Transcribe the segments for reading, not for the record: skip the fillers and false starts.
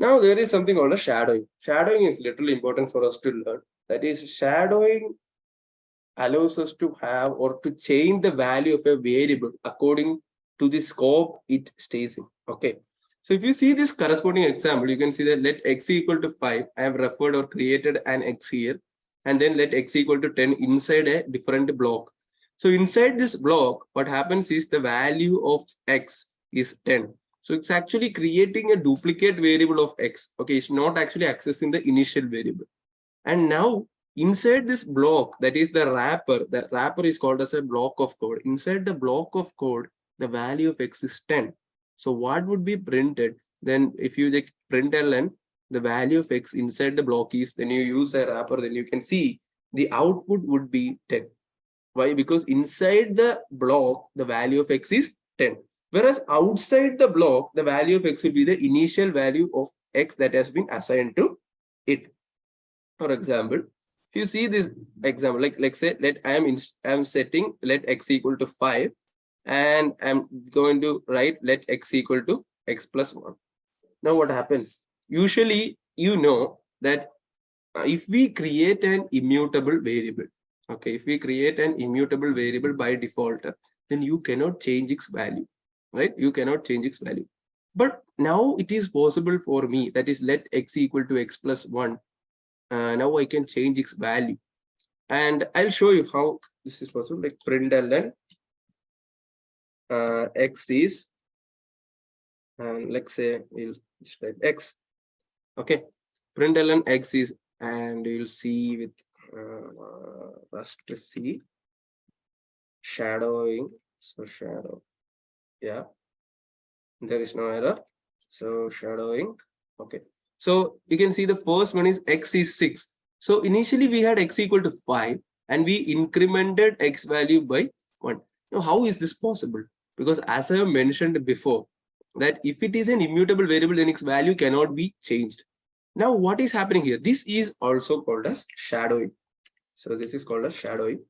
Now there is something called a shadowing. Shadowing is literally important for us to learn. That is, shadowing allows us to have or to change the value of a variable according to the scope it stays in. Okay. So if you see this corresponding example, you can see that let x equal to 5. I have referred or created an x here, and then let x equal to 10 inside a different block. So inside this block, what happens is the value of x is 10. So it's actually creating a duplicate variable of x. Okay, it's not actually accessing the initial variable. And now inside this block, that is the wrapper is called as a block of code. Inside the block of code, the value of x is 10. So what would be printed? Then if you like println the value of x inside the block is, then you use a wrapper, then you can see the output would be 10. Why? Because inside the block, the value of x is 10. Whereas outside the block, the value of x will be the initial value of x that has been assigned to it. For example, if you see this example, like let's say I'm setting let x equal to 5, and I'm going to write let x equal to x plus 1. Now what happens? Usually, you know that if we create an immutable variable, okay, if we create an immutable variable by default, then you cannot change its value, right? You cannot change its value. But now it is possible for me, that is let x equal to x plus 1. Now I can change its value, and I'll show you how this is possible. Like println x is, and let's say we'll just type x. Okay, println x is, and you'll see with first see shadowing. So shadow, yeah, there is no error. So shadowing, okay. So you can see the first one is x is 6. So initially we had x equal to 5, and we incremented x value by 1. Now how is this possible? Because as I have mentioned before, that if it is an immutable variable, then its value cannot be changed. Now what is happening here? This is also called as shadowing. So this is called as shadowing.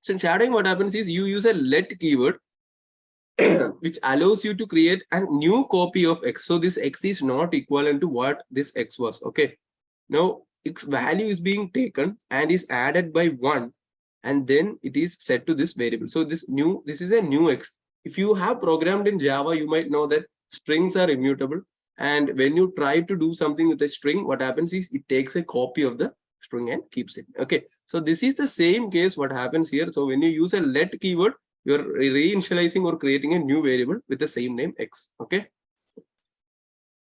So in shadowing, what happens is you use a let keyword which allows you to create a new copy of x. So this x is not equivalent to what this x was. Okay. Now its value is being taken and is added by 1, and then it is set to this variable. So this is a new x. If you have programmed in Java, you might know that strings are immutable. And when you try to do something with a string, what happens is it takes a copy of the string and keeps it. Okay. So this is the same case what happens here. So when you use a let keyword, you're reinitializing or creating a new variable with the same name x. Okay.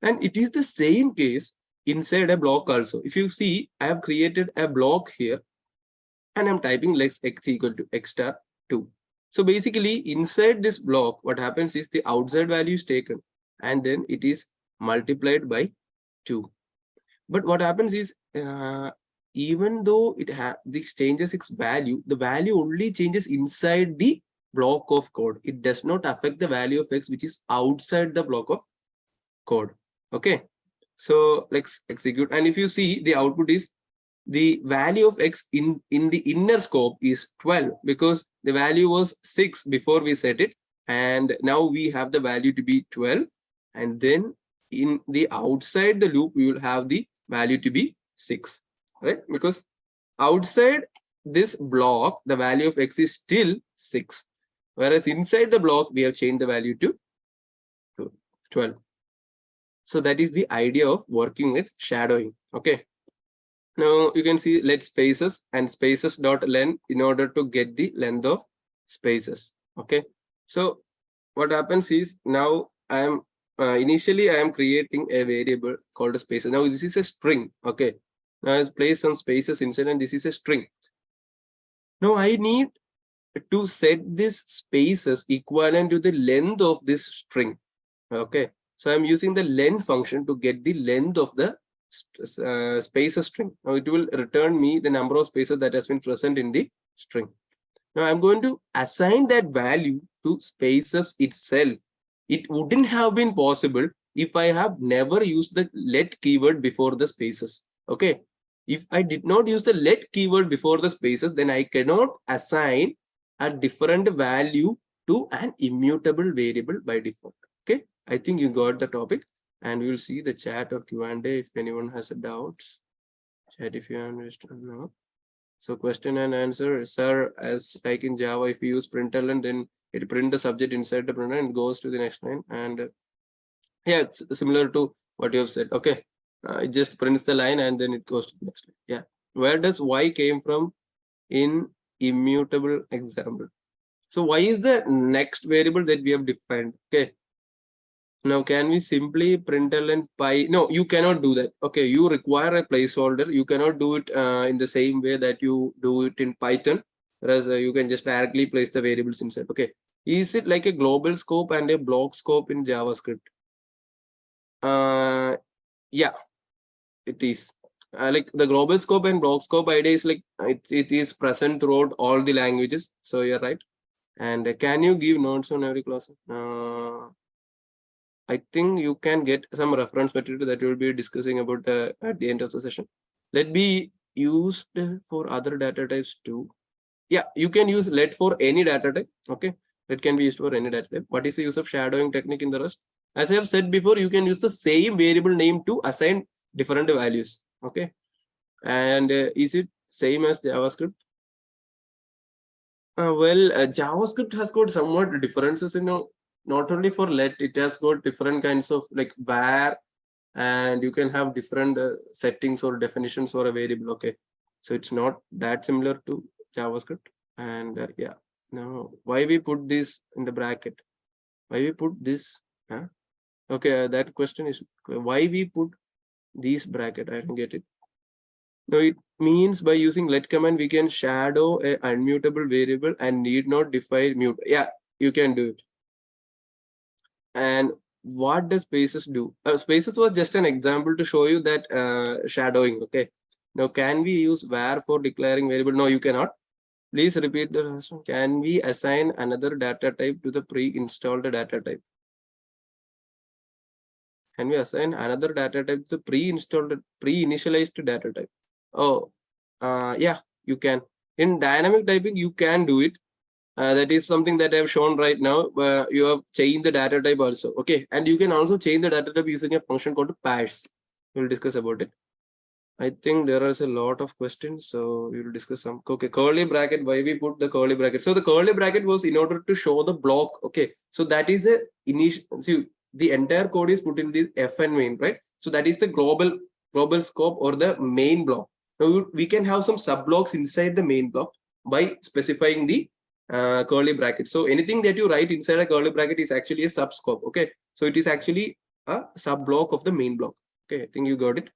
And it is the same case inside a block also. If you see, I have created a block here, and I'm typing let x equal to x star 2. So basically inside this block, what happens is the outside value is taken, and then it is multiplied by 2. But what happens is, even though this changes its value, the value only changes inside the block of code. It does not affect the value of x which is outside the block of code. Okay, so let's execute, and if you see, the output is the value of x in the inner scope is 12, because the value was 6 before we set it, and now we have the value to be 12, and then in the outside the loop we will have the value to be 6, right? Because outside this block the value of x is still 6, whereas inside the block we have changed the value to 12. So that is the idea of working with shadowing. Okay. Now you can see let spaces and spaces dot length in order to get the length of spaces. Okay. So what happens is, now I am initially I am creating a variable called a spaces. Now this is a string. Okay. Now I place some spaces inside, and this is a string. Now I need to set this spaces equivalent to the length of this string. Okay. So I'm using the len function to get the length of the spaces string. Now it will return me the number of spaces that has been present in the string. Now I'm going to assign that value to spaces itself. It wouldn't have been possible if I have never used the let keyword before the spaces. Okay. If I did not use the let keyword before the spaces, then I cannot assign a different value to an immutable variable by default. Okay. I think you got the topic. and we will see the chat or Q&A if anyone has a doubts. Chat if you understand. No. So question and answer, sir, as like in Java, if you use println, then it print the subject inside the println and goes to the next line. And yeah, it's similar to what you have said. Okay, it just prints the line and then it goes to the next line. Yeah, where does y came from in immutable example? So y is the next variable that we have defined. Okay. Now, can we simply println pi? No, you cannot do that. Okay, you require a placeholder. You cannot do it in the same way that you do it in Python, whereas you can just directly place the variables inside. Okay, is it like a global scope and a block scope in JavaScript? Yeah, it is. Like the global scope and block scope idea is like it is present throughout all the languages. So you're right. And can you give notes on every class? I think you can get some reference material that we'll be discussing about at the end of the session. Let be used for other data types too. Yeah, you can use let for any data type. Okay, it can be used for any data type. What is the use of shadowing technique in the Rust? As I have said before, you can use the same variable name to assign different values. Okay, and is it same as JavaScript? JavaScript has got somewhat differences in not only for let, it has got different kinds of like var, and you can have different settings or definitions for a variable. Okay, so it's not that similar to JavaScript. And yeah, now why we put this in the bracket? Why we put this? Huh? Okay, that question is why we put these bracket. I don't get it. No, it means by using let command, we can shadow a unmutable variable and need not define mute. Yeah, you can do it. And what does spaces do? Spaces was just an example to show you that shadowing. Okay. Now, can we use var for declaring variable? No, you cannot. Please repeat the question. Can we assign another data type to the pre-installed data type? Can we assign another data type to the pre-installed, pre-initialized data type? Oh, yeah, you can. In dynamic typing, you can do it. That is something that I have shown right now. You have changed the data type also. Okay, and you can also change the data type using a function called parse. We'll discuss about it. I think there is a lot of questions, so we will discuss some. Okay, curly bracket. Why we put the curly bracket? So the curly bracket was in order to show the block. Okay, so that is a initial. See, the entire code is put in the fn main, right? So that is the global scope or the main block. Now we can have some sub blocks inside the main block by specifying the curly bracket. So anything that you write inside a curly bracket is actually a subscope. Okay, so it is actually a sub block of the main block. Okay, I think you got it.